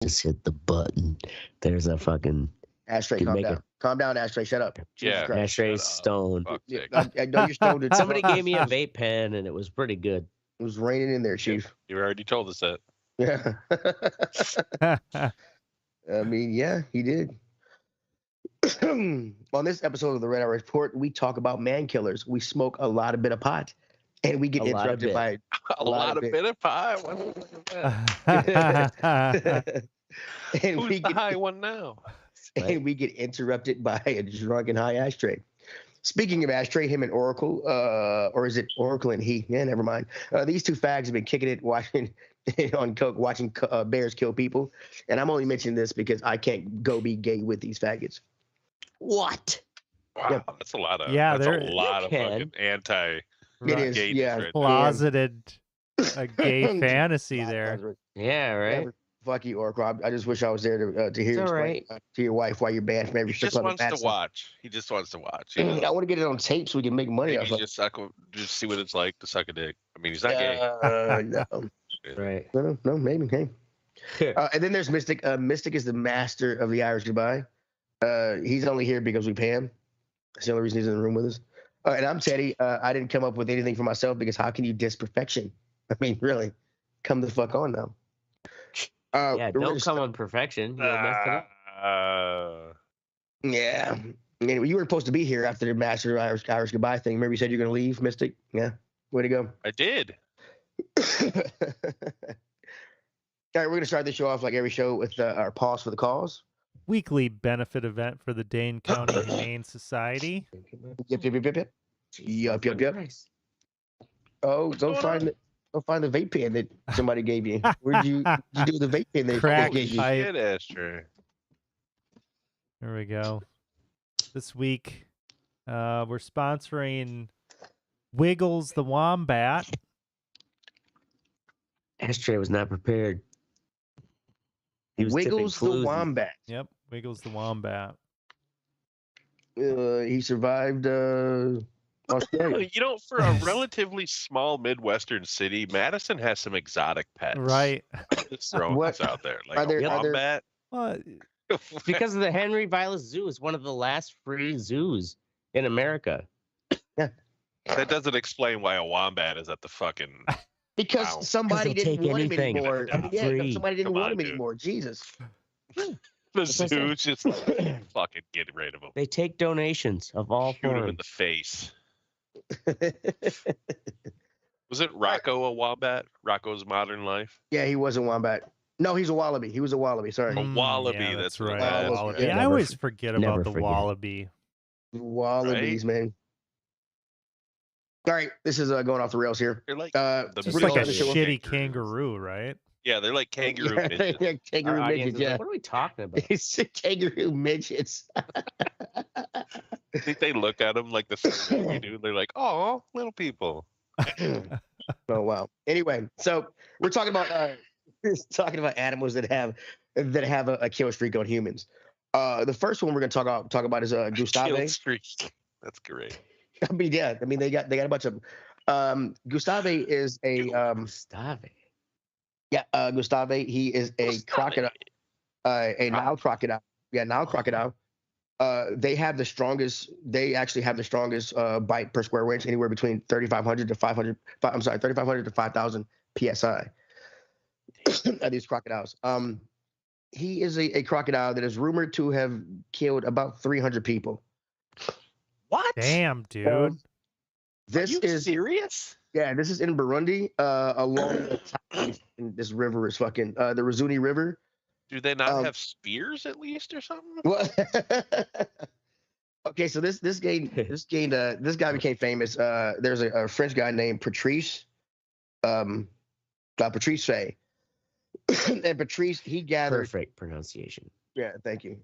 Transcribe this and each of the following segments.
Just hit the button. There's a fucking Ashtray, calm down. Calm down, Ashtray. Shut up. Yeah. Ashtray's stoned. Yeah, I know you're stoned. Somebody gave me a vape pen, and it was pretty good. It was raining in there, Chief. You already told us that. Yeah. I mean, yeah, he did. On this episode of the Red Hour Report, we talk about man killers. We smoke a lot of bit of pot, and we get interrupted by a lot of bit of pie. and Who's the high one now? And we get interrupted by a drunken high Ashtray. Speaking of Ashtray, him and Oracle, or is it Oracle and he? Yeah, never mind. These two fags have been kicking it, watching on coke, watching bears kill people. And I'm only mentioning this because I can't go be gay with these faggots. What? Wow, Yep. that's a lot of. Yeah, that's a lot of can. fucking anti. It is, gayness yeah. right there. Closeted a gay fantasy there. Yeah, right. Fuck you, Oracle. I just wish I was there to hear you It's all explain to your wife why you're banned from every He strip just club. wants to watch. He just wants to watch. You know? I want to get it on tape so we can make money Maybe off of it. just see what it's like to suck a dick. I mean, he's not gay. No. Right. No, maybe. Hey. And then there's Mystic. Mystic is the master of the Irish goodbye. He's only here because we pay him. That's the only reason he's in the room with us. And I'm Teddy. I didn't come up with anything for myself because how can you diss perfection? I mean, really, come the fuck on now. Yeah, don't come on perfection. You messed it up. Yeah. Anyway, you were supposed to be here after the master of Irish goodbye thing. Remember you said you're going to leave, Mystic? Yeah. Way to go. I did. All right, we're going to start this show off like every show with our pause for the cause. Weekly benefit event for the Dane County Humane Society. Yup. Oh, go find the vape pen that somebody gave you. Where'd you do the vape pen that Crack gave you? pipe. Shit, Ashtray. There we go. This week, we're sponsoring Wiggles the Wombat. Ashtray was not prepared. He was Wiggles the tipping floozy. Wombat. Yep, Wiggles the Wombat. He survived Australia. You know, for a relatively small Midwestern city, Madison has some exotic pets. Right. Just throwing What- this out there. Like are there- a are there- wombat. Well, Because of the Henry Vilas Zoo. It's one of the last free zoos in America. That doesn't explain why a wombat is at the fucking. Because Wow. somebody 'Cause they'll didn't take want him anything. anymore. Yeah, Free. somebody didn't Come want on, him dude. anymore. Jesus. The That's what I zoo's just fucking get rid of him. They take donations of all Shoot him in forms. the face. Was it Rocco a wombat? Rocco's Modern Life? Yeah, he was a wombat. No, he's a wallaby. He was a wallaby. Sorry. A wallaby, Yeah, that's right. what it a was. wallaby. Yeah, I never always f- forget never about the forget. wallaby. Wallabies, man. All right, this is going off the rails here. They're like The Just We're like a gonna show- shitty kangaroo, right? Yeah, they're like kangaroo Yeah, midgets. yeah, Our kangaroo audience midgets. is like, Yeah, what are we talking about? it's kangaroo midgets. I think they look at them like the same way we do. They're like, oh, little people. Oh wow. Anyway, so we're talking about animals that have a kill streak on humans. The first one we're gonna talk about is Kill Gustave. streak. That's great. I mean, yeah. I mean, they got a bunch of. Gustave is a Stop it. Gustave. He is a crocodile, a Nile crocodile. Yeah, Nile crocodile. They have the strongest. They actually have the strongest bite per square inch, anywhere between 3,500 to 500. I'm sorry, 3,500 to 5,000 psi. These crocodiles. He is a crocodile that is rumored to have killed about 300 people. What? Damn, dude. This Are you is serious? Yeah, this is in Burundi. Along the top, this river is fucking the Razuni River. Do they not Um, have spears at least or something? What? Okay, so this guy became famous. There's a French guy named Patrice, Patrice Fay. And Patrice, he gathered. Perfect pronunciation. Yeah, thank you.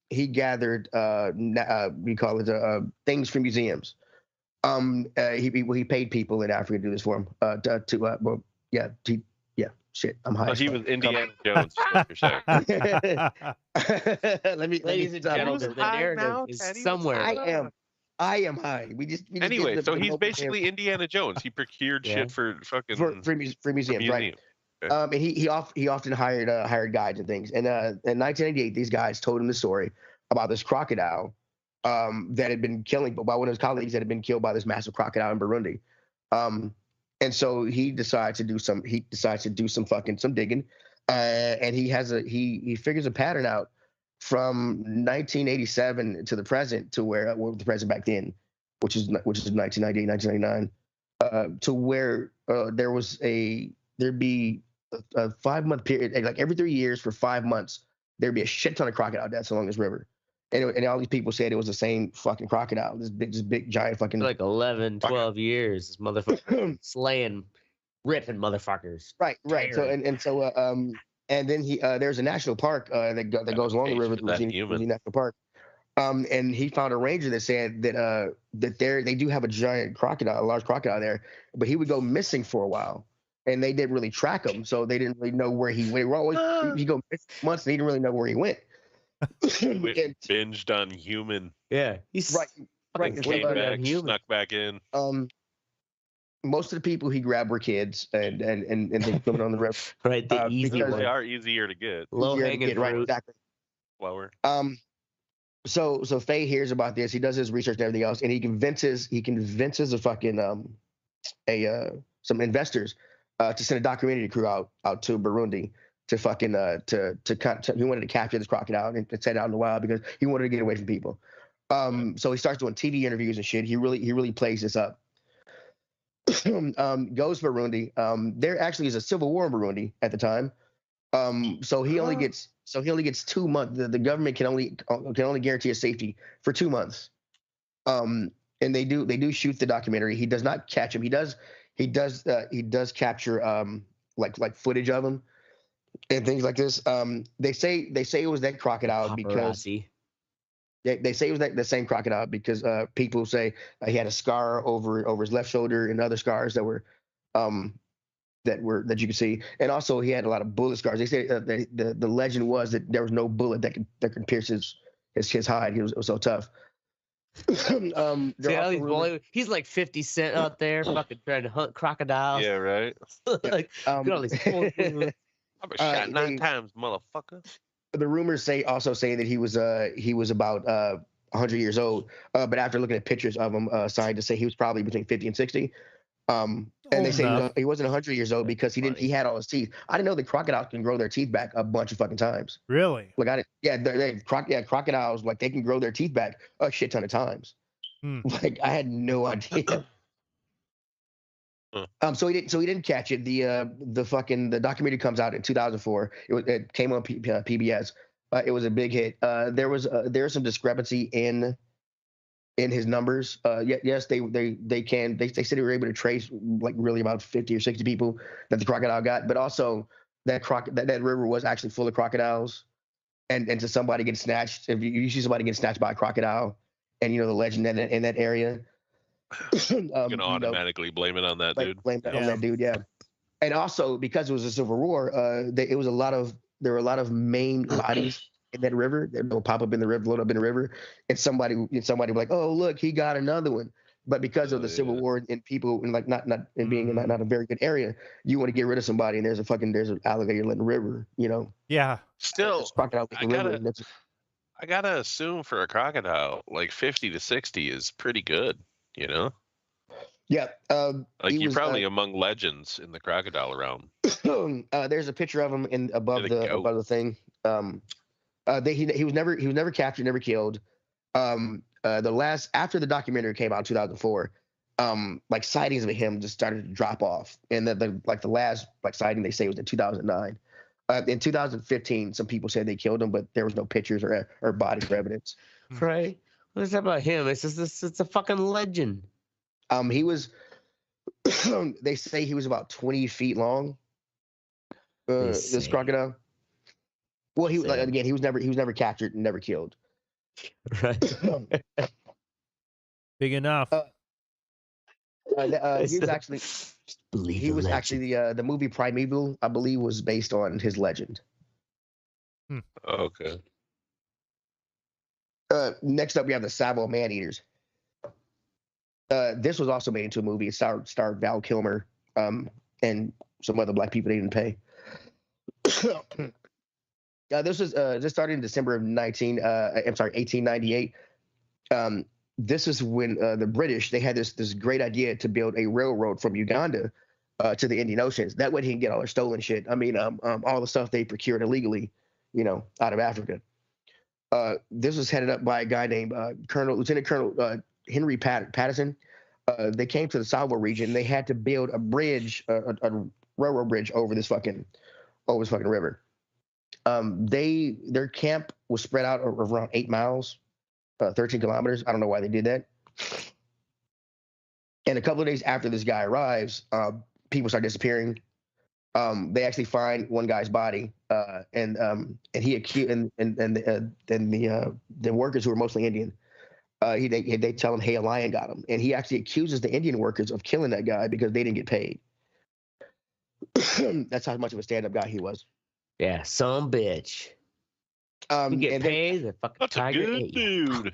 He gathered we call it things from museums. He paid people in Africa to do this for him. Shit, I'm high. Oh, as he fuck. was Indiana Jones, is what you're saying. Let me Ladies and stop. gentlemen, the high narrative now, is Teddy? somewhere. I am high. We just Anyway, did so the he's local basically Indiana Jones. He procured Yeah. shit for fucking for museums, right? museum. And he often hired guides and things. And in 1998, these guys told him the story about this crocodile that had been killing, by one of his colleagues that had been killed by this massive crocodile in Burundi. And so he decides to do some digging, and he figures a pattern out from 1987 to the present, to where the present back then, which is 1998, 1999, to where there'd be a 5-month period, like every 3 years for 5 months, there'd be a shit ton of crocodile deaths along this river. And all these people said it was the same fucking crocodile, this big giant fucking, like 11, 12 years, this motherfucker slaying, ripping motherfuckers. Right. So and then there's a national park that goes along the river, the Wazini National Park. And he found a ranger that said that they do have a giant crocodile, a large crocodile there, but he would go missing for a while, and they didn't really track him, so they didn't really know where he went. He go months, and he didn't really know where he went. Binged on human. Yeah, he's right. Came back, snuck back in. Most of the people he grabbed were kids, and they put it on the river. Right, the easy because one. they are easier to get. Low hanging fruit. Right, exactly. Lower. So Faye hears about this. He does his research and everything else, and he convinces a fucking some investors to send a documentary crew out to Burundi to fucking he wanted to capture this crocodile and set it out in the wild because he wanted to get away from people. So he starts doing TV interviews and shit. He really plays this up. Goes to Burundi. There actually is a civil war in Burundi at the time. So he only gets 2 months. The government can only guarantee his safety for 2 months. And they do shoot the documentary. He does not catch him. He does capture like footage of him and things like this. They say it was that crocodile because they say it was the same crocodile because people say he had a scar over his left shoulder and other scars that you could see, and also he had a lot of bullet scars. They say the legend was that there was no bullet that could pierce his hide. He was so tough. He's like 50 Cent out there, fucking trying to hunt crocodiles. Yeah, right. Like, got all these I've been shot 9 times, motherfucker. The rumors also say that he was about 100 years old, but after looking at pictures of him, scientists say he was probably between 50 and 60. And they say he wasn't 100 years old because he had all his teeth. I didn't know that crocodiles can grow their teeth back a bunch of fucking times. Really? Like crocodiles, like they can grow their teeth back a shit ton of times. Like I had no idea. So he didn't catch it. The documentary comes out in 2004. It came on PBS. It was a big hit. There was some discrepancy in his numbers. Yes, they said they were able to trace like really about 50 or 60 people that the crocodile got, but also that river was actually full of crocodiles, and to somebody get snatched, if you see somebody get snatched by a crocodile, and you know the legend in that area, you can automatically blame it on that dude. Blame it on that dude, yeah. And also because it was a civil war, there were a lot of main bodies in that river that will pop up in the river, float up in the river, and somebody will be like, oh look, he got another one. But because of the civil war and people and like not being in not a very good area, you want to get rid of somebody, and there's an alligator in the river, you know. Yeah. Still, I gotta assume for a crocodile, like 50 to 60 is pretty good, you know. Yeah. Like you're probably among legends in the crocodile realm. There's a picture of him above the thing. He was never captured, never killed. After the documentary came out in 2004, like sightings of him just started to drop off, and the last sighting they say was in 2009. In 2015, some people said they killed him, but there was no pictures or bodies or evidence. Right? What is that about him? It's a fucking legend. He was. They say he was about 20 feet long. This crocodile. Well, he was never captured and never killed. Right. Big enough. He was actually the movie Primeval, I believe, was based on his legend. Okay. Next up, we have the Savo Man-Eaters. This was also made into a movie. It starred Val Kilmer and some other black people they didn't pay. This started in December of 1898. This is when the British, they had this great idea to build a railroad from Uganda to the Indian Oceans. That way he can get all their stolen shit. I mean, all the stuff they procured illegally, out of Africa. This was headed up by a guy named Lieutenant Colonel Henry Patterson. They came to the Salvo region. They had to build a bridge, a railroad bridge over this fucking river. Their camp was spread out around 8 miles, 13 kilometers. I don't know why they did that. And a couple of days after this guy arrives, people start disappearing. They actually find one guy's body, and he accused and the workers, who were mostly Indian, they tell him, hey, a lion got him, and he actually accuses the Indian workers of killing that guy because they didn't get paid. That's how much of a stand-up guy he was. Yeah, some bitch. You get paid. The fucking That's tiger a good ate you. dude.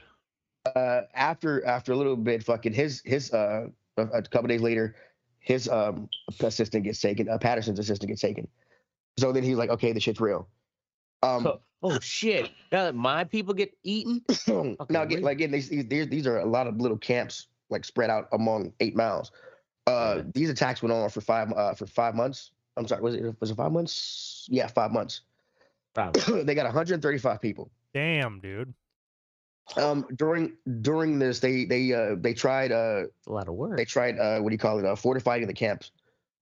After a little bit, fucking his a couple days later, his assistant gets taken. Patterson's assistant gets taken. So then he's like, okay, the shit's real. Oh shit! Now that my people get eaten. Now again, these are a lot of little camps like spread out among 8 miles. These attacks went on for 5 months. I'm sorry, was it 5 months? Yeah, 5 months. They got 135 people. Damn, dude. During this, they tried a lot of work. They tried fortifying the camps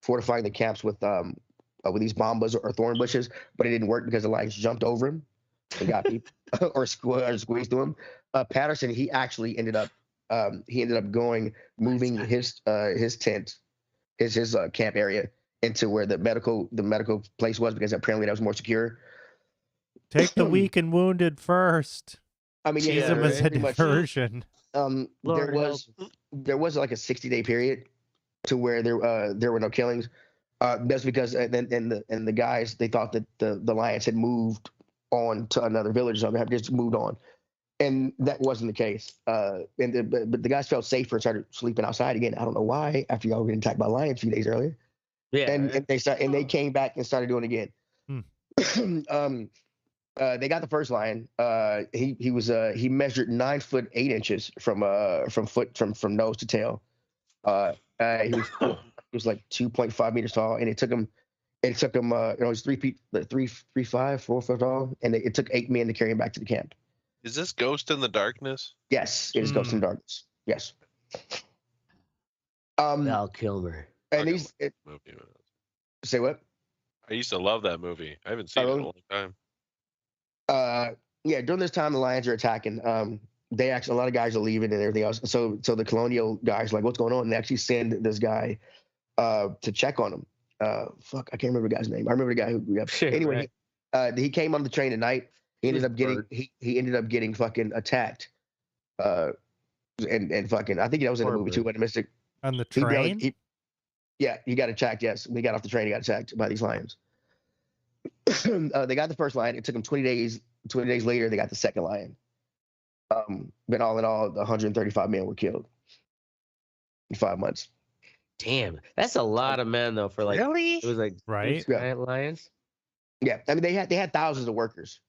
with these bombas or thorn bushes, but it didn't work because the lions jumped over him and got people or squeezed through him. Patterson, he actually ended up moving his tent, his camp area into where the medical place was, because apparently that was more secure. Take the weak and wounded first. I mean, use them as a diversion. There was like a 60-day period to where there were no killings. That's because the guys, they thought that the lions had moved on to another village, so they have just moved on, and that wasn't the case. But the guys felt safer and started sleeping outside again. I don't know why, after y'all were getting attacked by lions a few days earlier. Yeah, and they came back and started doing it again. They got the first lion. He measured 9 foot 8 inches from nose to tail. He was like 2.5 meters tall, and it took him he's 3 feet, 3.5, 4 foot tall, and it took 8 men to carry him back to the camp. Is this Ghost in the Darkness? Yes, it is Ghost in the Darkness. Yes. Val Kilmer. And say what? I used to love that movie. I haven't seen it in a long time. Yeah, during this time the lions are attacking. They actually, a lot of guys are leaving and everything else. So the colonial guys are like, what's going on? And they actually send this guy to check on him. Fuck, I can't remember the guy's name. I remember the guy who anyway, right. He came on the train at night. He ended up getting fucking attacked. And fucking, I think that was in the movie too, wasn't it, Mystic? On the train? He got attacked, yes. When he got off the train, he got attacked by these lions. They got the first lion. It took them 20 days. 20 days later, they got the second lion. But all in all, 135 men were killed in 5 months. Damn, that's a lot of men though. For like, really? It was like right lions. Yeah, I mean they had thousands of workers.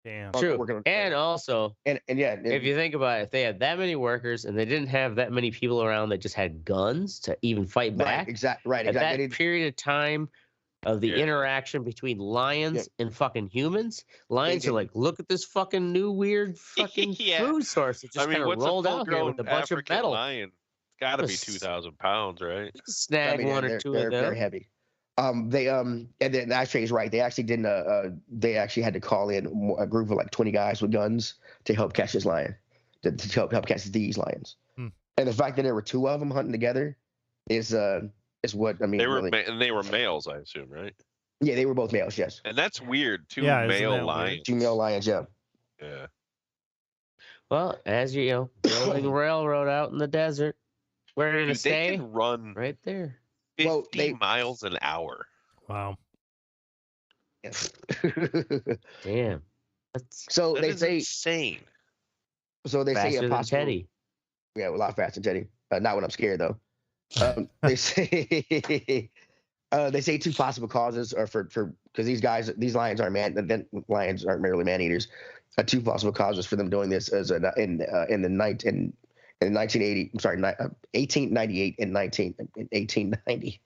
Damn. True. And also, and yeah, if you think about it, if they had that many workers and they didn't have that many people around that just had guns to even fight back, right, at that period of time of the interaction between lions and fucking humans, lions are like, look at this fucking new weird fucking food source that just kind of rolled out here with a bunch of metal. Lion? It's got to be 2,000 pounds, right? Snag one or two of them. They're very heavy. And then actually he's right. They actually didn't. They actually had to call in a group of like 20 guys with guns to help catch this lion, to help catch these lions. And the fact that there were 2 of them hunting together is what I mean. They were and they were males, I assume, right? Yeah, they were both males. Yes. And that's weird. 2 male lions. 2 male lions. Yeah. Yeah. Well, as building a railroad out in the desert, where are you gonna stay? They can run right there. 50 miles an hour. Wow. Yes. Damn. So they say insane. So they faster say than possible. Teddy. Yeah, a lot faster than Teddy. Not when I'm scared though. They say They say two possible causes are for because these lions aren't lions aren't merely man eaters. Two possible causes for them doing this is in 1980. I'm sorry, 1898 and 1890.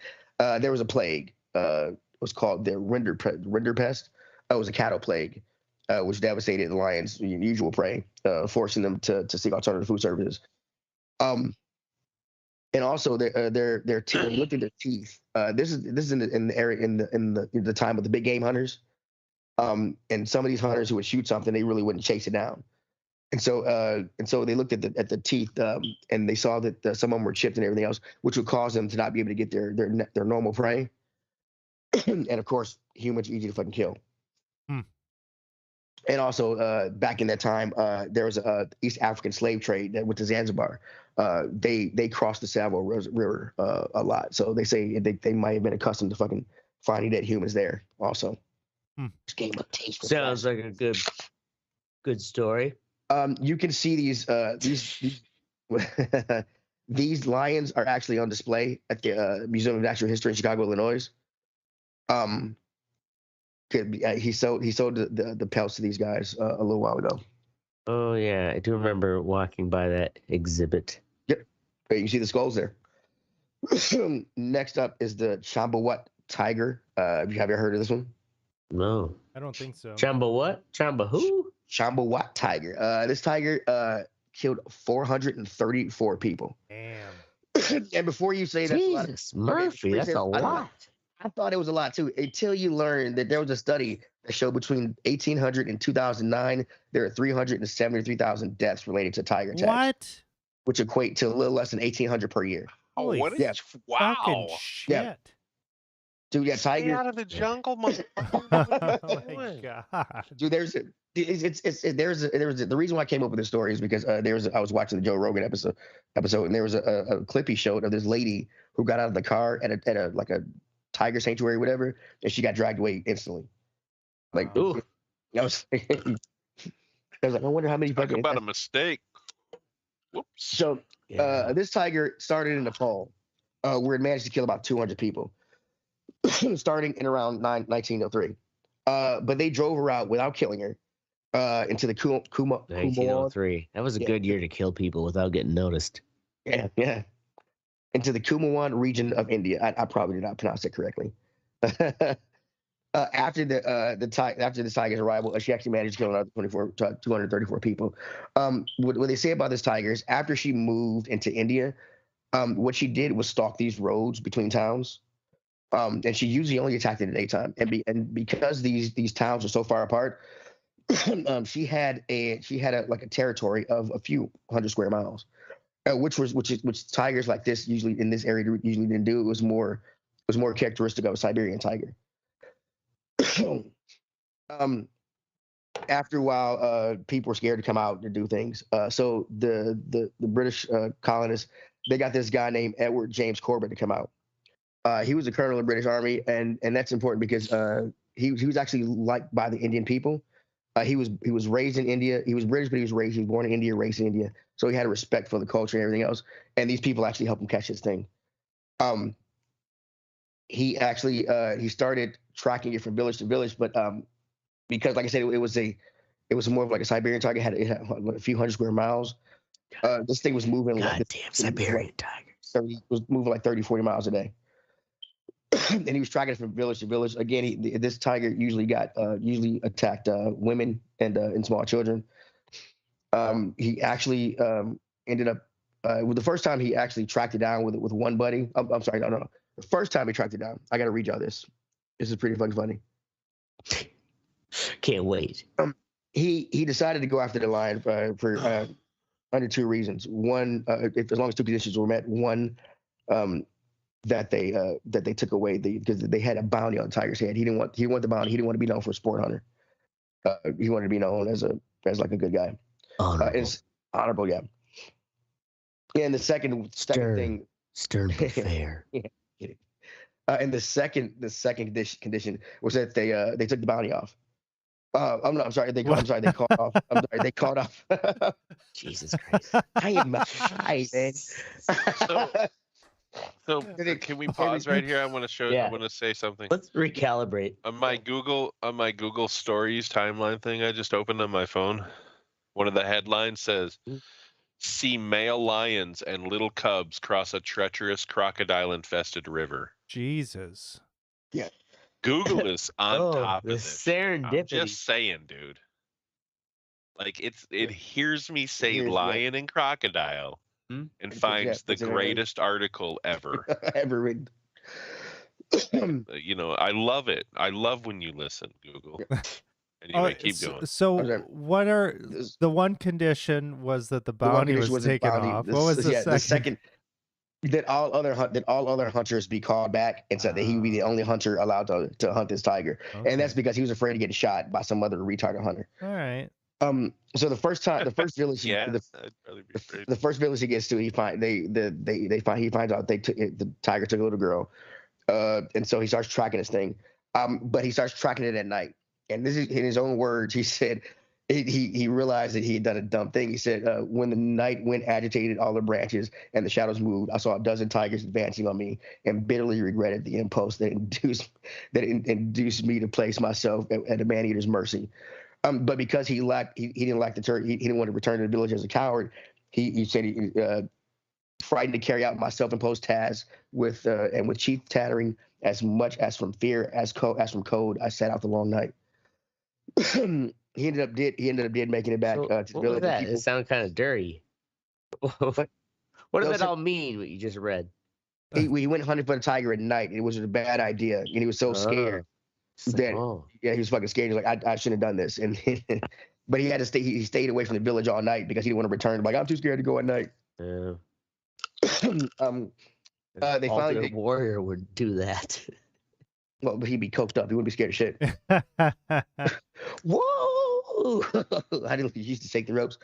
There was a plague. It was called the rinderpest. It was a cattle plague, which devastated the lions' usual prey, forcing them to seek alternative food services. And also their teeth. When you look at their teeth, this is in the area in the time of the big game hunters. And some of these hunters who would shoot something, they really wouldn't chase it down. And so they looked at the teeth, and they saw that some of them were chipped and everything else, which would cause them to not be able to get their normal prey. And of course, humans are easy to fucking kill. And also, back in that time, there was a East African slave trade that went to Zanzibar. They crossed the Savo River a lot, so they say they might have been accustomed to fucking finding dead humans there. Also, game of taste. Sounds like a good story. You can see these these lions are actually on display at the Museum of Natural History in Chicago, Illinois. He sold the pelts to these guys a little while ago. Oh yeah, I do remember walking by that exhibit. Yep, you can see the skulls there. Next up is the Chambawat tiger. Have you heard of this one? No, I don't think so. Chamba what? Chamba who? Chambawat tiger. This tiger killed 434 people. Damn. And before you say that, Jesus Murphy, that's a lot. I thought it was a lot too, until you learned that there was a study that showed between 1800 and 2009, there are 373,000 deaths related to tiger attacks. What? Which equate to a little less than 1,800 per year. Holy wow. Shit. Yeah. Dude, yeah, Stay tiger out of the jungle, mother. Oh my God. Dude, the reason why I came up with this story is because I was watching the Joe Rogan episode, and there was a clip he showed of this lady who got out of the car at a tiger sanctuary, whatever, and she got dragged away instantly. Like, ooh, I was like, I wonder how many. Talk about a mistake. Whoops. So, this tiger started in Nepal, where it managed to kill about 200 people, starting in around 1903. But they drove her out without killing her into the 1903. That was a good year to kill people without getting noticed. Yeah. Into the Kumaon region of India. I probably did not pronounce it correctly. After the tiger's arrival, she actually managed to kill another 234 people. What they say about this tiger is after she moved into India, what she did was stalk these roads between towns. And she usually only attacked in the daytime. And because these towns are so far apart, she had a territory of a few hundred square miles. Which tigers like this usually in this area usually didn't do. It was more characteristic of a Siberian tiger. After a while, people were scared to come out to do things. So the British colonists, they got this guy named Edward James Corbett to come out. He was a colonel in the British Army, and that's important because he was actually liked by the Indian people. He was raised in India. He was British, but he was born in India, raised in India. So he had a respect for the culture and everything else. And these people actually helped him catch his thing. He actually he started tracking it from village to village, but because, like I said, it was more of like a Siberian tiger. It had a few hundred square miles. This thing was moving. Goddamn Siberian tigers. It was moving like 30, 40 miles a day. And he was tracking it from village to village. Again, this tiger usually attacked women and small children. He actually ended up the first time he actually tracked it down with one buddy. I'm sorry, no. The first time he tracked it down, I got to read y'all this. This is pretty fucking funny. Can't wait. He decided to go after the lion for under two reasons. One, as long as two conditions were met. One, that they took away because they had a bounty on Tiger's head. He didn't want the bounty. He didn't want to be known for a sport hunter. He wanted to be known as like a good guy. It's honorable, yeah. And the second thing, stern but fair. Yeah. And the second condition was that they took the bounty off. I'm sorry. They called off. They called off. Jesus Christ! I am high, man. So can we pause right here? I want to show. Yeah. I want to say something. Let's recalibrate. On my Google Stories timeline thing I just opened on my phone, one of the headlines says, "See male lions and little cubs cross a treacherous crocodile-infested river." Jesus. Yeah. Google is on top the of this. serendipity. I'm just saying, dude. Like it hears me say lion and crocodile and finds the greatest article ever. Ever written. I love it. I love when you listen, Google. Anyway, keep going. So what are the one condition was that the bounty was taken off? What was the second? That all other hunters be called back and said that he would be the only hunter allowed to hunt this tiger. Okay. And that's because he was afraid of getting shot by some other retarded hunter. All right. So the first village, the first village he gets to, he finds out the tiger took a little girl, and so he starts tracking this thing, but he starts tracking it at night. And this is in his own words. He said he realized that he had done a dumb thing. He said, "When the night wind agitated all the branches and the shadows moved, I saw a dozen tigers advancing on me, and bitterly regretted the impulse that induced me to place myself at a man-eater's mercy." But because he didn't like the turkey, he didn't want to return to the village as a coward. He said he frightened to carry out my self-imposed task with chief tattering as much as from fear as from cold. I sat out the long night. He ended up making it back to the village. That? It sounded kind of dirty. What did that all mean? What you just read? He went hunting for the tiger at night. It was a bad idea, and he was so scared. He was fucking scared. He was like, I shouldn't have done this, and but he had to stay. He stayed away from the village all night because he didn't want to return. Like, I'm too scared to go at night. Yeah. They finally warrior would do that. Well, but he'd be coked up. He wouldn't be scared of shit. Whoa! I didn't used to take the ropes.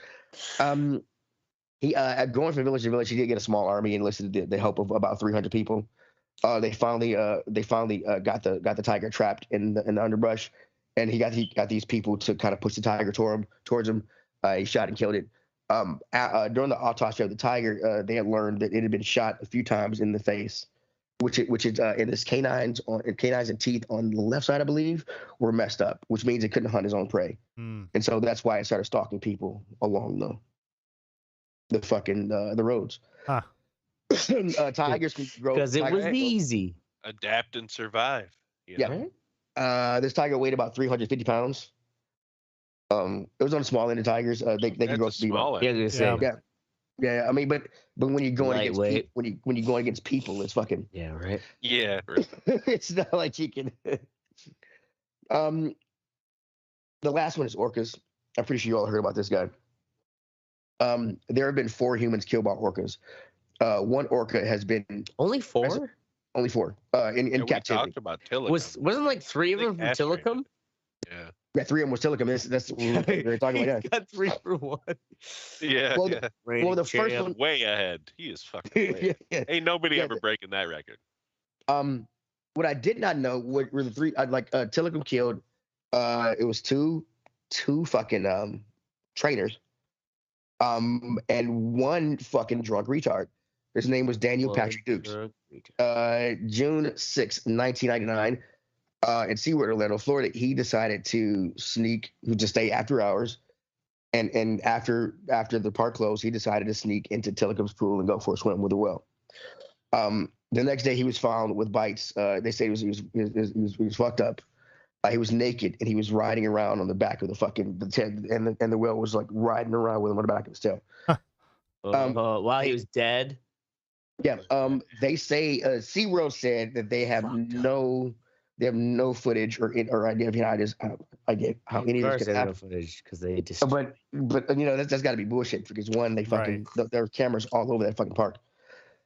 He going from village to village. He did get a small army and enlisted the help of about 300 people. They finally got the tiger trapped in the underbrush, and he got these people to kind of push the tiger towards him. He shot and killed it. During the autopsy of the tiger, they had learned that it had been shot a few times in the face, which is in his canines and teeth on the left side, I believe, were messed up, which means it couldn't hunt his own prey, and so that's why it started stalking people along the fucking the roads. Huh. Tigers can grow because it was easy. Adapt and survive. Yeah. This tiger weighed about 350 pounds. It was on the small end of tigers. They can grow to be small end. Yeah. I mean, but when you're going against when you're going against people, it's fucking right. Yeah. It's not like you can. The last one is orcas. I'm pretty sure you all heard about this guy. There have been 4 humans killed by orcas. One orca has been only 4. Only 4 in captivity. We talked about Tillicum. Wasn't like 3 of them from Tillicum? Yeah, 3 of them was Tillicum. That's what we were talking about. Yeah. Got 3 for 1. Yeah. Well, the first one way ahead. He is fucking way ahead. Ain't nobody ever breaking that record. What I did not know were the 3 Tillicum killed. It was two fucking trainers. And one fucking drunk retard. His name was Daniel Patrick Dukes. June 6, 1999, in Seaward, Orlando, Florida, he decided to stay after hours. And after the park closed, he decided to sneak into Tillicum's pool and go for a swim with a well. The next day, he was found with bites. They say he was fucked up. He was naked and he was riding around on the back of the tent, and the whale was like riding around with him on the back of his tail. While he was dead. Yeah. They say SeaWorld said that they have no footage or idea of how any of this could happen. No footage because they just. But that's got to be bullshit because one, they fucking there are cameras all over that fucking park.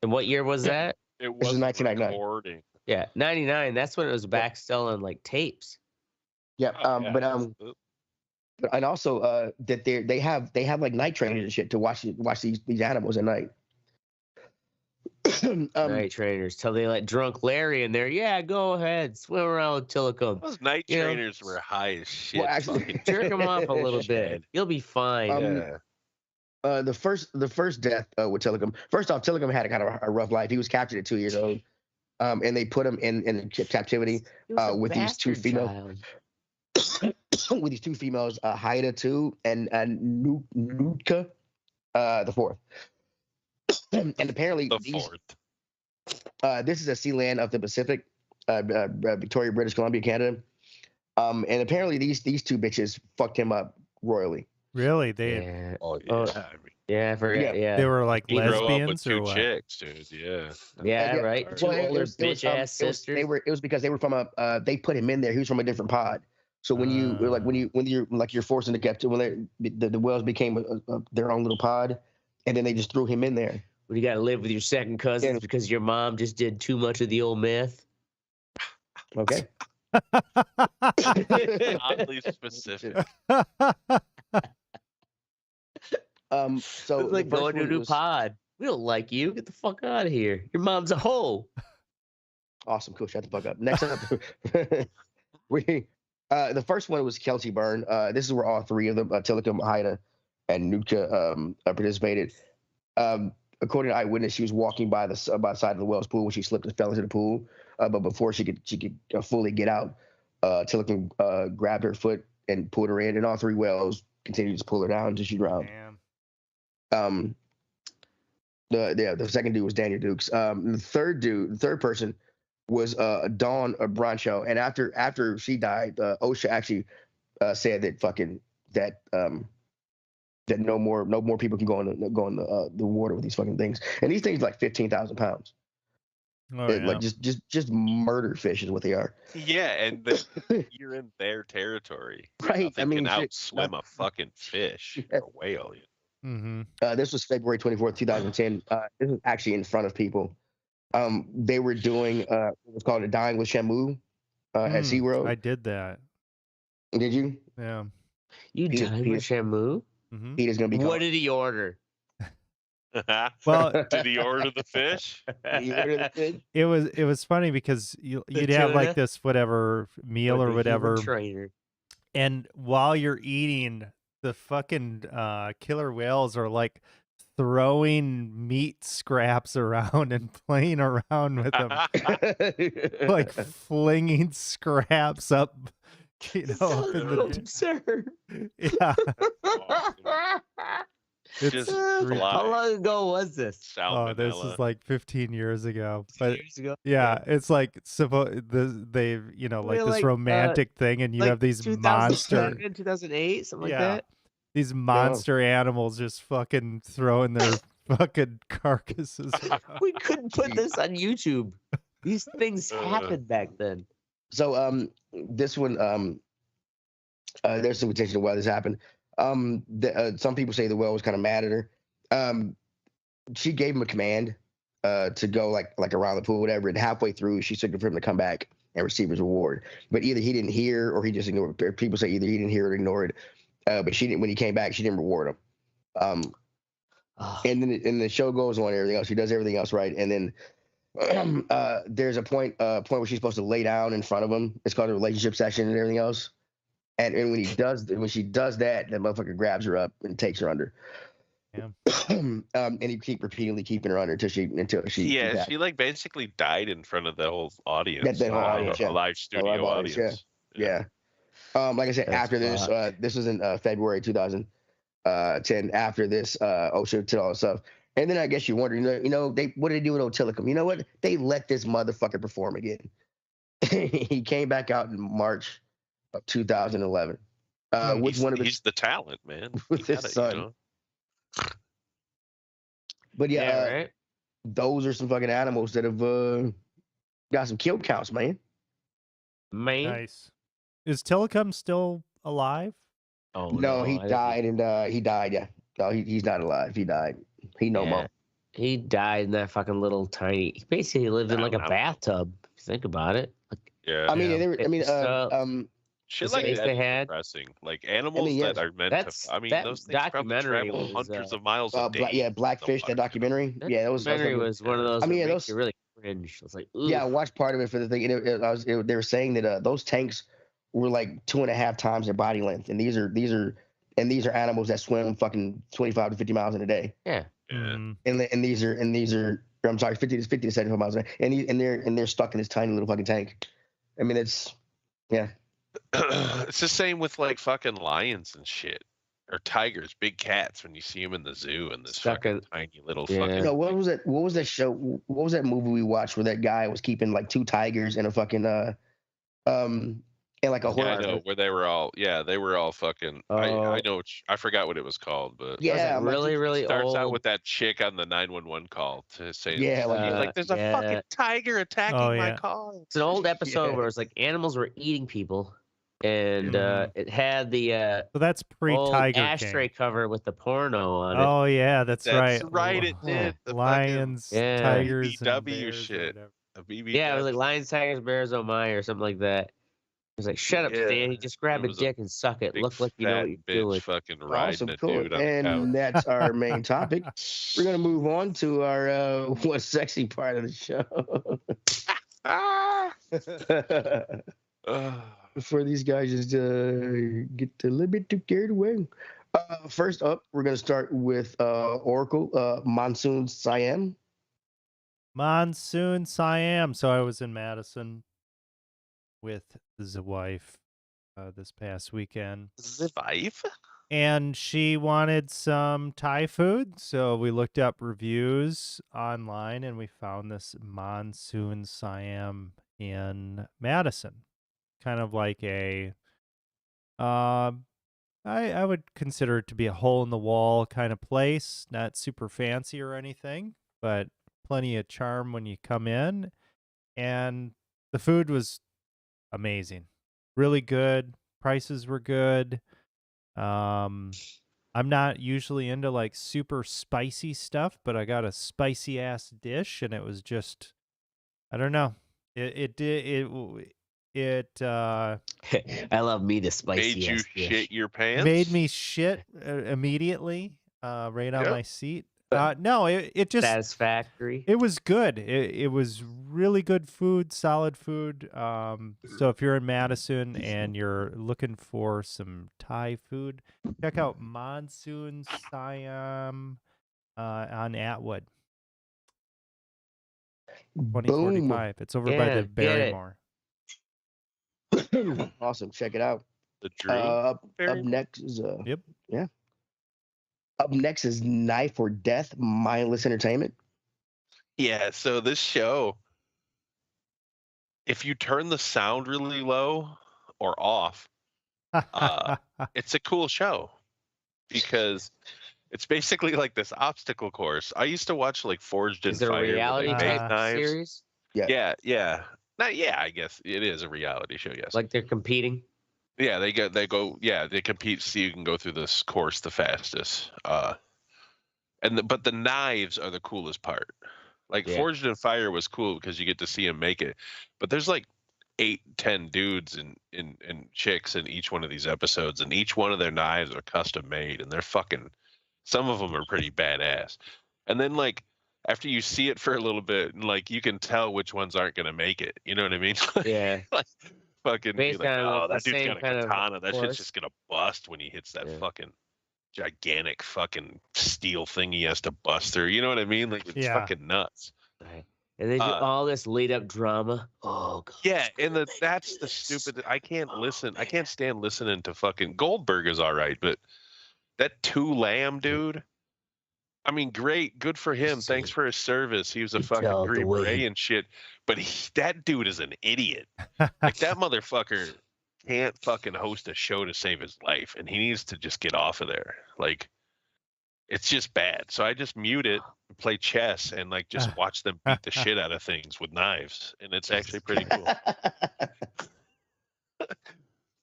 And what year was that? It was 1999. Yeah, 99. That's when it was back selling like tapes. Yeah, and also that they have like night training and shit to watch these animals at night. Night trainers till they let drunk Larry in there. Yeah, go ahead, swim around with Tillicum. Those night trainers were high as shit. Well, actually, jerk them off a little bit. You'll be fine. The first death with Tillicum. First off, Tillicum had a kind of a rough life. He was captured at 2 years old, and they put him in captivity with these two females. With these two females, Haida 2 and Nutka the 4th. And apparently this is a sea land of the Pacific, Victoria, British Columbia, Canada. And apparently these two bitches fucked him up royally. Really? Yeah. I forget. Yeah. They were like lesbians or two what? chicks, dude. Yeah, right. Well, Two older bitch ass sisters. It was because they were from they put him in there. He was from a different pod. So when you're forced into captivity, when the whales became their own little pod, and then they just threw him in there. When you got to live with your second cousins because your mom just did too much of the old meth. Okay. Oddly specific. So it's like going to a new pod. We don't like you. Get the fuck out of here. Your mom's a hoe. Awesome, cool. Shut the fuck up. Next up, the first one was Kelsey Byrne. This is where all three of them, Tillicum, Haida, and Nutka, participated. According to eyewitness, she was walking by the side of the whale's pool when she slipped and fell into the pool. But before she could fully get out, Tillicum grabbed her foot and pulled her in, and all three whales continued to pull her down until she drowned. Damn. The second dude was Daniel Dukes. The third person was Dawn Brancho, and after she died, OSHA actually said that no more people can go in the water with these fucking things, and these things are like 15,000 pounds. Like just murder fish is what they are. Yeah, and you're in their territory, right? They can outswim a fucking fish or a whale. Mm-hmm. This was February 24th, 2010. This was actually in front of people. They were doing what's called a Dying with Shamu at SeaWorld. I did that. Did you? Yeah. You dined with Shamu? Mm-hmm. Peter's gonna be. What did he order? Well, did he order the fish? It was funny because you'd have like this whatever meal or whatever trainer, and while you're eating, the fucking killer whales are like throwing meat scraps around and playing around with them, like flinging scraps up, up in the absurd. Yeah. It's how long ago was this? Oh, this is like 15 years ago. But years ago? yeah, it's like they've like this romantic thing, and you have these monster 2008, something like that. These monster animals just fucking throwing their fucking carcasses around. We couldn't put this on YouTube. These things happened back then. So this one there's some attention to why this happened. Some people say the whale was kind of mad at her. She gave him a command to go like around the pool, whatever. And halfway through, she signaled for him to come back and receive his reward. But either he didn't hear or he just ignored it. People say either he didn't hear or ignored it. But she didn't. When he came back, she didn't reward him. And then the show goes on. Everything else, she does everything else right. And then there's a point where she's supposed to lay down in front of him. It's called a relationship session and everything else. And when she does that, that motherfucker grabs her up and takes her under. Yeah. And he keep repeatedly keeping her under until she. Yeah, she like basically died in front of the whole audience. The whole audience, a live studio audience. Yeah. Like I said, after this, this was in February 2010. After this, OSHA did all this stuff, and then I guess you wonder, what did they do with Tillicum? You know what? They let this motherfucker perform again. He came back out in March of 2011. He's the talent, man. With his son. But right. Those are some fucking animals that have got some kill counts, man. Nice. Is Tillicum still alive? Oh no, he died, and he died. Yeah, no, he's not alive. He died. He no more. He died in that fucking little tiny. He basically lived in like a bathtub. If you think about it. I mean, shit like that is depressing. Like animals that are meant to. I mean, those things documentary travel hundreds of miles a day. Blackfish. That documentary. That was one of those. I mean, those really cringe. It's like, oof. I watched part of it for the thing. They were saying that those tanks were like 2.5 times their body length, and these are and these are animals that swim fucking 25 to 50 miles in a day. Yeah. Mm. And these are I'm sorry, 50 to 75 miles a day, and they're stuck in this tiny little fucking tank. I mean, it's It's the same with like fucking lions and shit, or tigers, big cats. When you see them in the zoo and this Stuck fucking in- tiny little Yeah. fucking. No, what was that show? What was that movie we watched where that guy was keeping like 2 tigers in a fucking and like a Yeah, I horse? know where they were all fucking. I know. I forgot what it was called, but Yeah, I'm like, really, really starts out old. with that chick on the 911 call to say, Yeah, like there's a fucking tiger attacking my yeah. car. It's an old episode Yeah. where it's like animals were eating people, and it had the So that's old pre-Tiger ashtray King. cover with the porno on it. Oh yeah, that's right. Right, it did. The Lions, Yeah. tigers, and BBW bears or shit. whatever. A BBW. Yeah, it was like lions, tigers, bears, oh my, or something like that. It was like, shut up, Yeah. Stan. You just grab It a was a dick and suck it. big Look like you know fat what you're bitch doing. fucking riding Awesome, a cool. dude on the couch. And that's our main topic. We're gonna move on to our what's sexy part of the show. Before these guys just get a little bit too carried away. First up, we're gonna start with Oracle Monsoon Siam. Monsoon Siam. So I was in Madison with the wife this past weekend. The wife? And she wanted some Thai food. So we looked up reviews online and we found this Monsoon Siam in Madison. Kind of like a, I would consider it to be a hole in the wall kind of place. Not super fancy or anything, but plenty of charm when you come in. And the food was amazing. Really good. Prices were good. I'm not usually into like super spicy stuff, but I got a spicy ass dish and it was just, I don't know. I love me the spicy. Made you ass dish. shit your pants? Made me shit immediately, right on my seat. No, it just satisfactory. It was good. It was really good food, solid food. So if you're in Madison and you're looking for some Thai food, check out Monsoon Siam on Atwood. 2045. It's over by the Barrymore. Awesome. Check it out. The Dream. Up next is Yep. Yeah. Up next is Knife or Death, Mindless Entertainment. Yeah, so this show, if you turn the sound really low or off, it's a cool show because it's basically like this obstacle course. I used to watch like Forged in Fire. Is it a reality where they make type knives. series? Yeah. I guess it is a reality show, yes. Like they're competing? Yeah, they compete so you can go through this course the fastest. But the knives are the coolest part. Like Forged in Fire was cool because you get to see them make it. But there's like 8-10 dudes and chicks in each one of these episodes, and each one of their knives are custom made, and they're fucking, some of them are pretty badass. And then like after you see it for a little bit, like you can tell which ones aren't gonna make it. You know what I mean? Yeah. Like fucking Based like, on oh, the that dude's same got a kind of katana. That shit's course. just gonna bust when he hits that fucking gigantic fucking steel thing he has to bust through. You know what I mean? Like it's fucking nuts. Right. And they do all this lead up drama. Oh god. Yeah, and that's the stupid. I can't stand listening to fucking Goldberg is all right, but that Tu Lamb dude. I mean, great, good for him. Thanks for his service. He was a fucking Green Beret and shit. But that dude is an idiot. Like that motherfucker can't fucking host a show to save his life, and he needs to just get off of there. Like, it's just bad. So I just mute it, play chess, and like just watch them beat the shit out of things with knives, and it's actually pretty cool.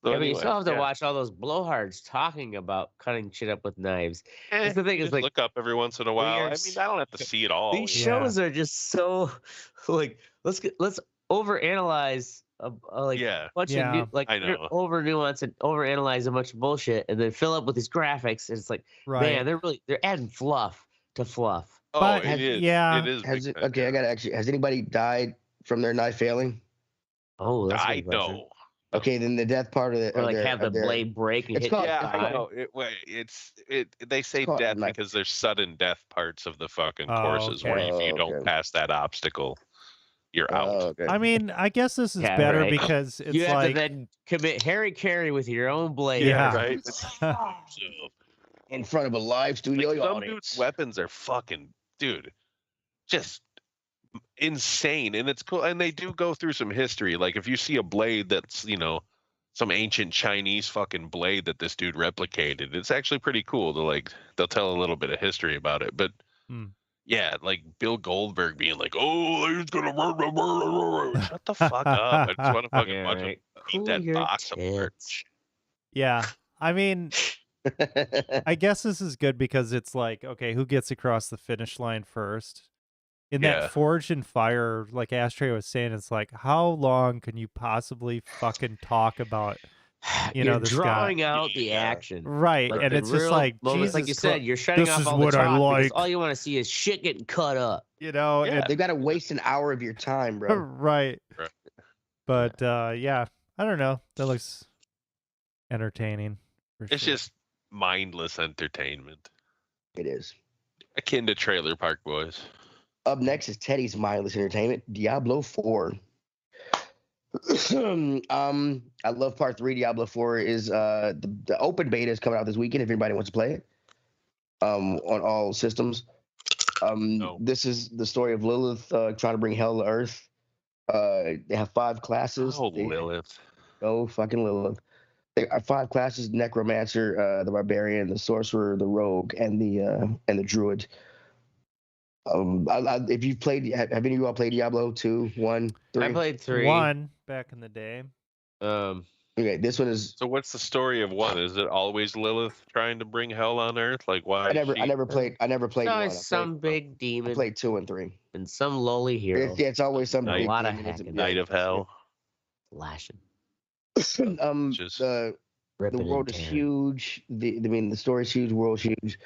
So I mean, you still have to watch all those blowhards talking about cutting shit up with knives. That's the thing is, like, look up every once in a while. I mean, I don't have to see it all. These shows are just so like let's overanalyze a bunch of new, like over nuance and overanalyze a bunch of bullshit, and then fill up with these graphics. And it's like, man, they're adding fluff to fluff. Oh, but, it is. Yeah. It is. Okay, I gotta actually. Has anybie died from their knife failing? Oh, that's I know. Okay, then the death part of the or like have the blade break and hit. I know. They say death because there's sudden death parts of the fucking courses where if you don't pass that obstacle, you're out. Okay. I mean, I guess this is better because it's you have like to then commit Harry Carey with your own blade. Yeah, right. In front of a live studio some audience. dude's weapons are fucking, dude, just insane, and it's cool. And they do go through some history. Like if you see a blade that's some ancient Chinese fucking blade that this dude replicated, it's actually pretty cool to they'll tell a little bit of history about it. But yeah, like Bill Goldberg being like, "Oh, he's gonna shut the fuck up." I just want to fucking watch him eat that box apart. Yeah, I mean, I guess this is good because it's like, okay, who gets across the finish line first? In that Forged in Fire, like Ashtray was saying, it's like, how long can you possibly fucking talk about, you're this drawing guy? out the action. Right, and it's just like, Jesus, like you said, you're shutting off all the talk because all you want to see is shit getting cut up. They've got to waste an hour of your time, bro. Right. But, yeah, I don't know. That looks entertaining. It's just mindless entertainment. It is. Akin to Trailer Park Boys. Up next is Teddy's mindless entertainment, Diablo 4. I love Part 3. Diablo 4 is the open beta is coming out this weekend if anybody wants to play it. On all systems. This is the story of Lilith trying to bring hell to Earth. They have 5 classes. Lilith. Oh, fucking Lilith. There are 5 classes: Necromancer, the Barbarian, the Sorcerer, the Rogue, and the Druid. If you've played, have any of you all played Diablo 2, 1, 3? I played 3. 1 back in the day. Okay, this one is. So what's the story of 1? Is it always Lilith trying to bring hell on Earth? Like why? I never played. No, some big demon. I played 2 and 3. And some lowly hero. It's always some a big lot demon. of hacking. Night of Hell. Lashing. The world is huge. The story's huge. The world's huge.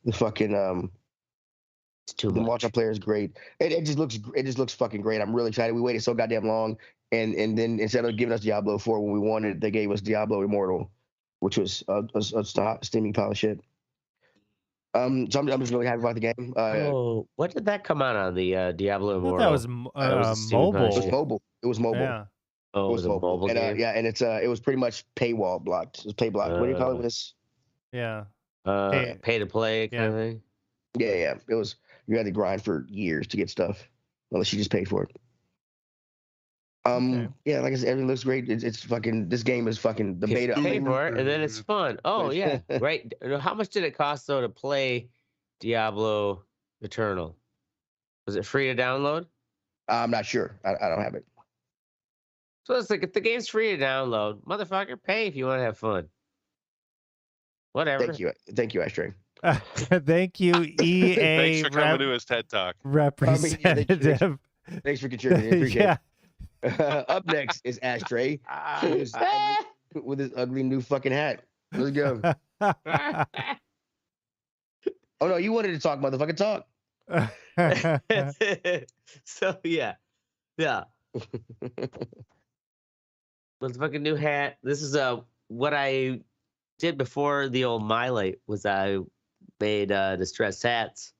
The fucking it's too the much. multiplayer is great. It just looks fucking great. I'm really excited. We waited so goddamn long, and then instead of giving us Diablo 4 when we wanted, they gave us Diablo Immortal, which was a steaming pile of shit. So I'm just really happy about the game. What did that come out on the Diablo Immortal? That was mobile. It was mobile. It was mobile. Yeah. Oh, it was a mobile game. Yeah, and it was pretty much paywall blocked. It was pay blocked. What do you call it? This? Yeah. Pay to play kind of thing. Yeah. It was. You had to grind for years to get stuff, unless you just paid for it. Yeah, like I said, everything looks great. It's fucking. This game is fucking the beta. Pay for it, and then it's fun. Oh yeah, right. How much did it cost though to play Diablo Eternal? Was it free to download? I'm not sure. I don't have it. So it's like if the game's free to download, motherfucker, pay if you want to have fun. Whatever. Thank you, Ashtray. Thank you, EA. Thanks for coming to his TED Talk. Representative. Thanks for contributing. Appreciate it. Up next is Ashtray with his ugly new fucking hat. Let's go. Oh no, you wanted to talk, motherfucker. Talk. So yeah. With fucking new hat. This is what I did before the old MyLite was I made distressed hats,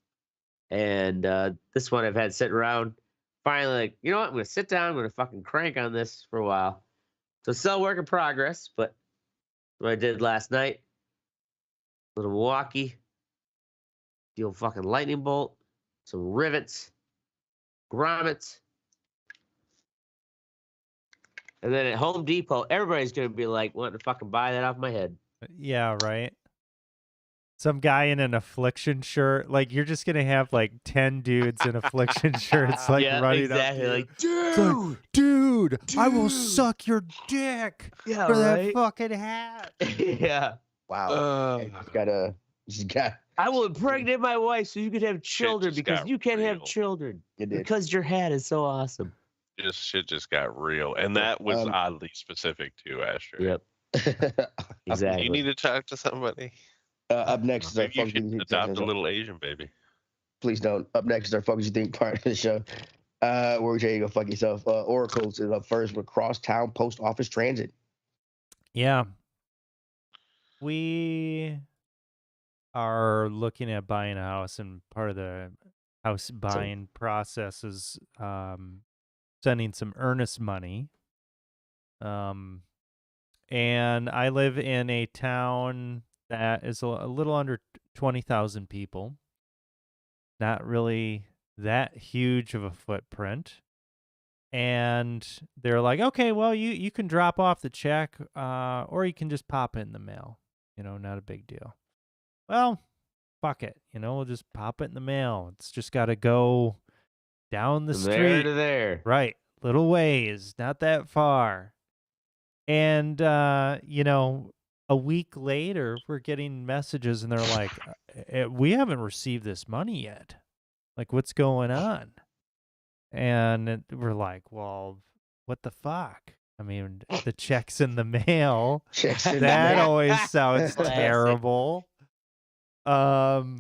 and this one I've had sitting around. Finally, like, you know what? I'm gonna sit down. I'm gonna fucking crank on this for a while. So still work in progress, but what I did last night. Little Milwaukee, the old fucking lightning bolt, some rivets, grommets. And then at Home Depot, everybody's going to be like, wanting to fucking buy that off my head. Yeah, right. Some guy in an Affliction shirt. Like, you're just going to have, like, 10 dudes in Affliction shirts, like, running exactly. up. Like, dude, I will suck your dick for that fucking hat. Yeah. Wow. I will impregnate my wife so you can have children because you can't have children. Because your hat is so awesome. Shit just got real, and that was oddly specific to Ashtray. Yep. Exactly. You need to talk to somebody. Up next is our you should adopt a little Asian baby. Please don't. Up next is our Fuck What You Think part of the show, where we tell you to go fuck yourself. Oracles is up first with Crosstown Post Office Transit. Yeah. We are looking at buying a house, and part of the house buying process is sending some earnest money. And I live in a town that is a little under 20,000 people. Not really that huge of a footprint. And they're like, okay, well, you can drop off the check, or you can just pop it in the mail. Not a big deal. Well, fuck it. We'll just pop it in the mail. It's just got to go down the From street. there to there. Right. Little ways, not that far. And, a week later, we're getting messages and they're like, we haven't received this money yet. Like, what's going on? And we're like, well, what the fuck? I mean, the check's in the mail. That always sounds terrible. But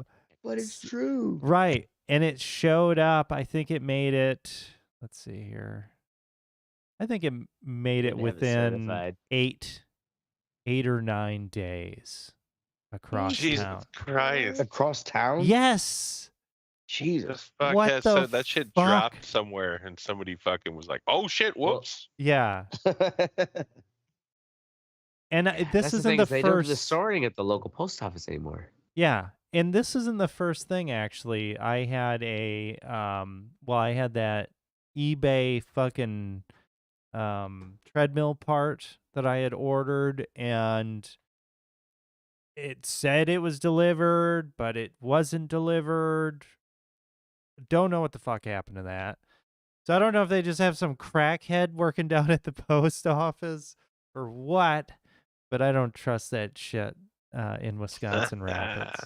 it's true. Right. And it showed up. I think it made it, let's see here. I think it made it within 8 or 9 days across Jesus town. Christ. Across town? Yes. Jesus. What the that shit fuck? dropped somewhere and somebody fucking was like, oh shit, whoops. Yeah. And this isn't the they don't do the first sorting at the local post office anymore. Yeah. And this isn't the first thing, actually. I had I had that eBay fucking treadmill part that I had ordered, and it said it was delivered, but it wasn't delivered. Don't know what the fuck happened to that. So I don't know if they just have some crackhead working down at the post office or what, but I don't trust that shit in Wisconsin Rapids.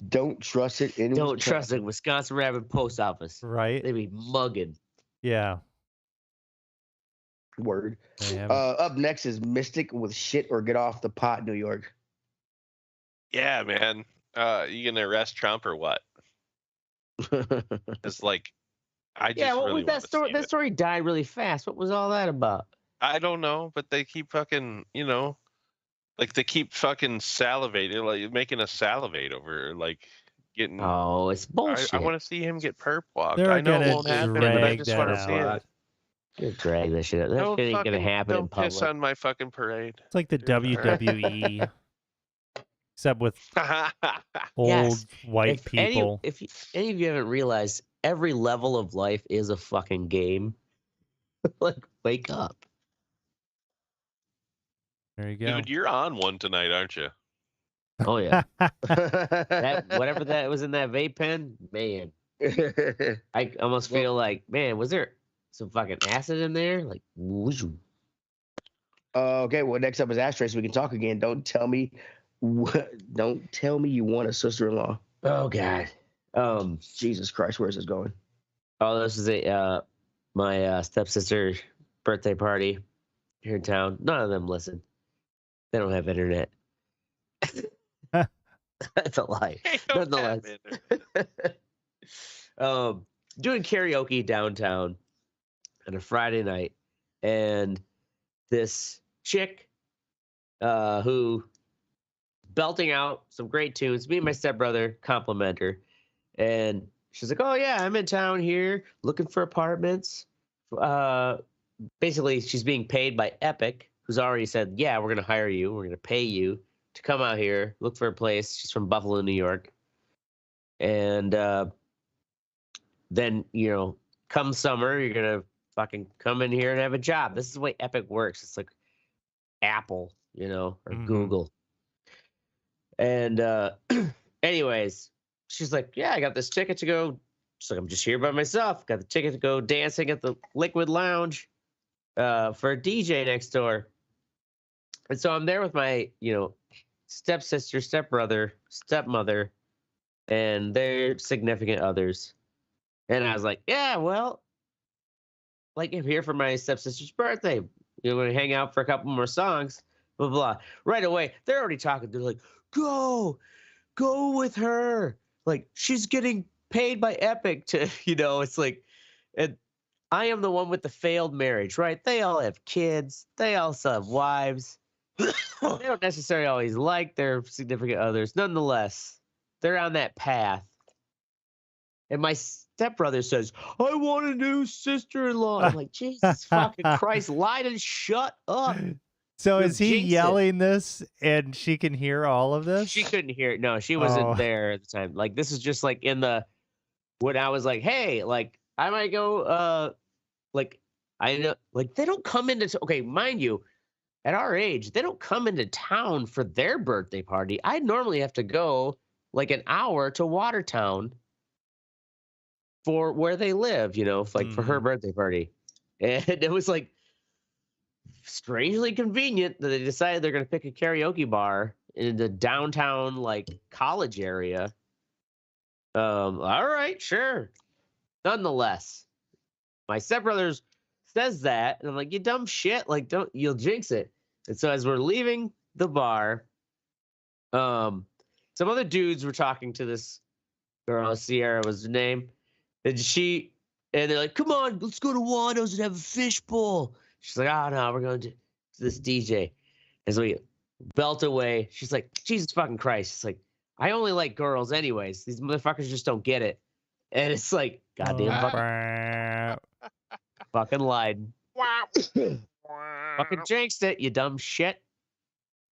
Don't trust it in Don't trust it. Wisconsin Rapids post office. Right? They be mugging. Yeah. Word. Up next is Mystic with Shit or Get Off the Pot, New York. Yeah, man. You gonna arrest Trump or what? It's like, I just what really was that story? That story died really fast. What was all that about? I don't know, but they keep fucking, like they keep fucking salivating, like making us salivate over like getting. Oh, it's bullshit. I want to see him get perp walked. They're I know it gonna won't happen, but I just want to see it. You're drag that shit. That shit ain't gonna happen in public. Don't piss on my fucking parade. It's like the WWE, except with old white people. If any of you haven't realized, every level of life is a fucking game. Like, wake up. There you go. Dude, you're on one tonight, aren't you? Oh yeah. Whatever that was in that vape pen, man. I almost feel like, man, was there some fucking acid in there? Like, okay, well, next up is Ashtray, so we can talk again. Don't tell me you want a sister-in-law. Oh God. Jesus Christ, where is this going? Oh, this is my stepsister's birthday party here in town. None of them listen. They don't have internet. That's a lie. Nonetheless. Doing karaoke downtown on a Friday night, and this chick who belting out some great tunes. Me and my stepbrother compliment her, and she's like, "Oh yeah, I'm in town here looking for apartments." Basically, she's being paid by Epic, who's already said, "Yeah, we're gonna hire you. We're gonna pay you to come out here, look for a place." She's from Buffalo, New York, and then come summer, you're gonna fucking come in here and have a job. This is the way Epic works. It's like Apple, or Google. And anyways, she's like, "Yeah, I got this ticket to go." She's like, "I'm just here by myself. Got the ticket to go dancing at the Liquid Lounge for a DJ next door." And so I'm there with my, stepsister, stepbrother, stepmother, and their significant others. And I was like, "Yeah, well, like, I'm here for my stepsister's birthday. We're going to hang out for a couple more songs, blah, blah." Right away, they're already talking. They're like, go with her. Like, she's getting paid by Epic to, it's like, and I am the one with the failed marriage, right? They all have kids. They also have wives. They don't necessarily always like their significant others. Nonetheless, they're on that path. And my stepbrother says, I want a new sister-in-law. I'm like, Jesus fucking Christ, Lyden, shut up. So is he yelling this and she can hear all of this? She couldn't hear it. No, she wasn't there at the time. Like, this is just like when I was like, hey, like, I might go, like, I know, like, they don't come into, okay, mind you, at our age, they don't come into town for their birthday party. I normally have to go like an hour to Watertown for where they live, like for her birthday party. And it was like strangely convenient that they decided they're going to pick a karaoke bar in the downtown, like, college area. All right, sure. Nonetheless, my stepbrother's says that, and I'm like, you dumb shit, like, you'll jinx it. And so as we're leaving the bar, some other dudes were talking to this girl, Sierra was her name, and they're like, come on, let's go to Wano's and have a fish bowl. She's like, oh no, we're going to this DJ. And so we belt away. She's like, Jesus fucking Christ. It's like, I only like girls anyways. These motherfuckers just don't get it. And it's like, goddamn fucking lied. Fucking jinxed it, you dumb shit.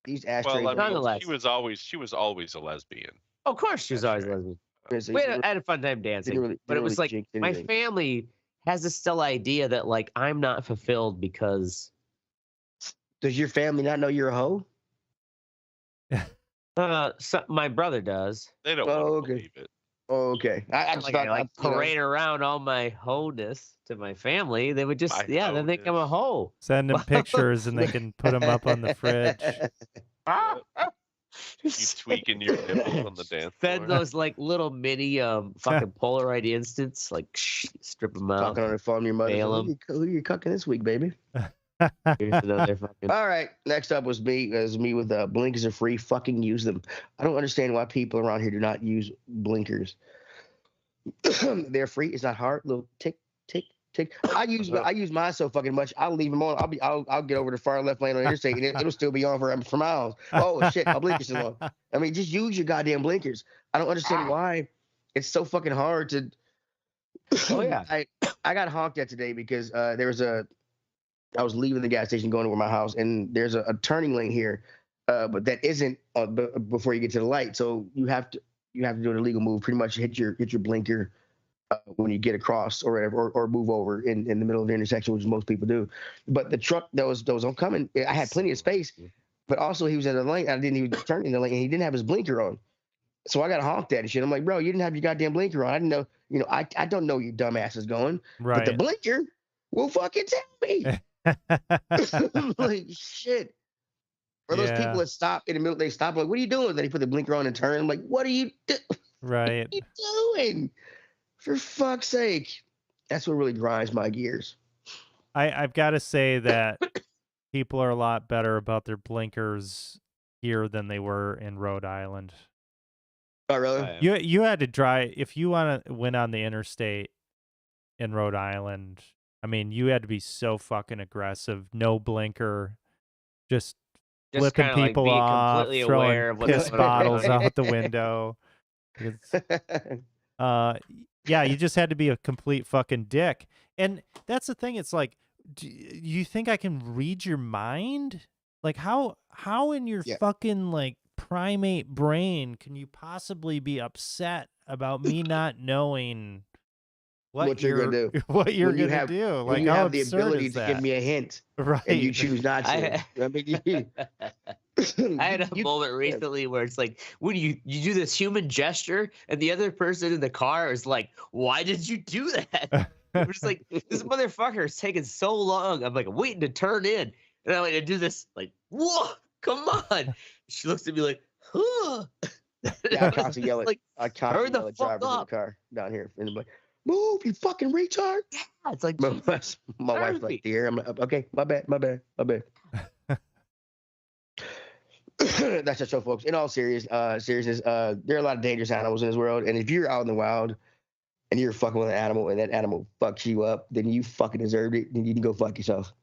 These ashtrays. Well, I mean, she was always a lesbian. Of course she was always a lesbian. I had a fun time dancing. But it was like, my family has this still idea that, like, I'm not fulfilled because... Does your family not know you're a hoe? My brother does. They don't want to believe it. Oh, okay. I parade around all my hoe-ness to my family. They would just, then think I'm a hoe. Send them pictures and they can put them up on the fridge. You tweaking your nipples on the dance floor. Send those, like, little mini fucking Polaroid instants, like, strip them out. Talking on the phone, your mother. Who you cucking this week, baby? All right, next up was me. With blinkers are free. Fucking use them. I don't understand why people around here do not use blinkers. They're free. It's not hard. Little tick, tick, tick. I use mine so fucking much. I'll leave them on. I'll get over the far left lane on the interstate and it'll still be on for miles. Oh shit, my blinkers are on. I mean, just use your goddamn blinkers. I don't understand why it's so fucking hard to. Oh yeah. I got honked at today because I was leaving the gas station going over my house, and there's a turning lane here, but that isn't before you get to the light. So you have to do an illegal move. Pretty much hit your blinker when you get across or whatever, or move over in the middle of the intersection, which most people do. But the truck that was oncoming, I had plenty of space, but also he was in the lane. I didn't even turn in the lane, and he didn't have his blinker on. So I got honked at and shit. I'm like, bro, you didn't have your goddamn blinker on. I didn't know. I don't know your dumb ass is going. Right. But the blinker will fucking tell me. Like shit. Or those people that stop in the middle, they stop like, what are you doing? Then he put the blinker on and turn. I'm like, what are you doing? Right. What are you doing? For fuck's sake. That's what really grinds my gears. I've got to say that people are a lot better about their blinkers here than they were in Rhode Island. Oh, really? You had to drive, if you went on the interstate in Rhode Island, I mean, you had to be so fucking aggressive. No blinker, just flipping people like off, throwing piss bottles out the window. You just had to be a complete fucking dick. And that's the thing. It's like, do you think I can read your mind? Like, how in your fucking, like, primate brain can you possibly be upset about me not knowing what you're gonna do? What you're gonna do? Like, you have the ability to give me a hint, right? And you choose not to. I had a moment recently where it's like when you do this human gesture, and the other person in the car is like, "Why did you do that?" We're just like, "This motherfucker is taking so long." I'm like, I'm waiting to turn in, and I like to do this, like, "Whoa, come on!" She looks at me like, "Huh." Yeah, I constantly yell at drivers in the car down here. And I'm like, move, you fucking retard. Yeah, it's like my wife's like, dear. I'm like, okay, my bad. That's the show, folks. In all seriousness, there are a lot of dangerous animals in this world, and if you're out in the wild, and you're fucking with an animal, and that animal fucks you up, then you fucking deserved it. Then you can go fuck yourself.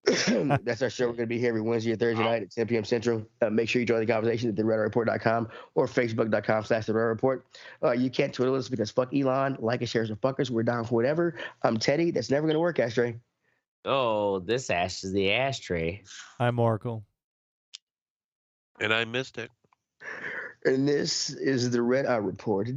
That's our show. We're going to be here every Wednesday or Thursday night at 10 p.m. Central. Make sure you join the conversation at thererreport.com or facebook.com/thererreport. You can't Twitter us because fuck Elon. Like and share some fuckers. We're down for whatever. I'm Teddy. That's never going to work, Ashtray. Oh, this ash is the ashtray. I'm Oracle. And I missed it. And this is the Red Eye Report.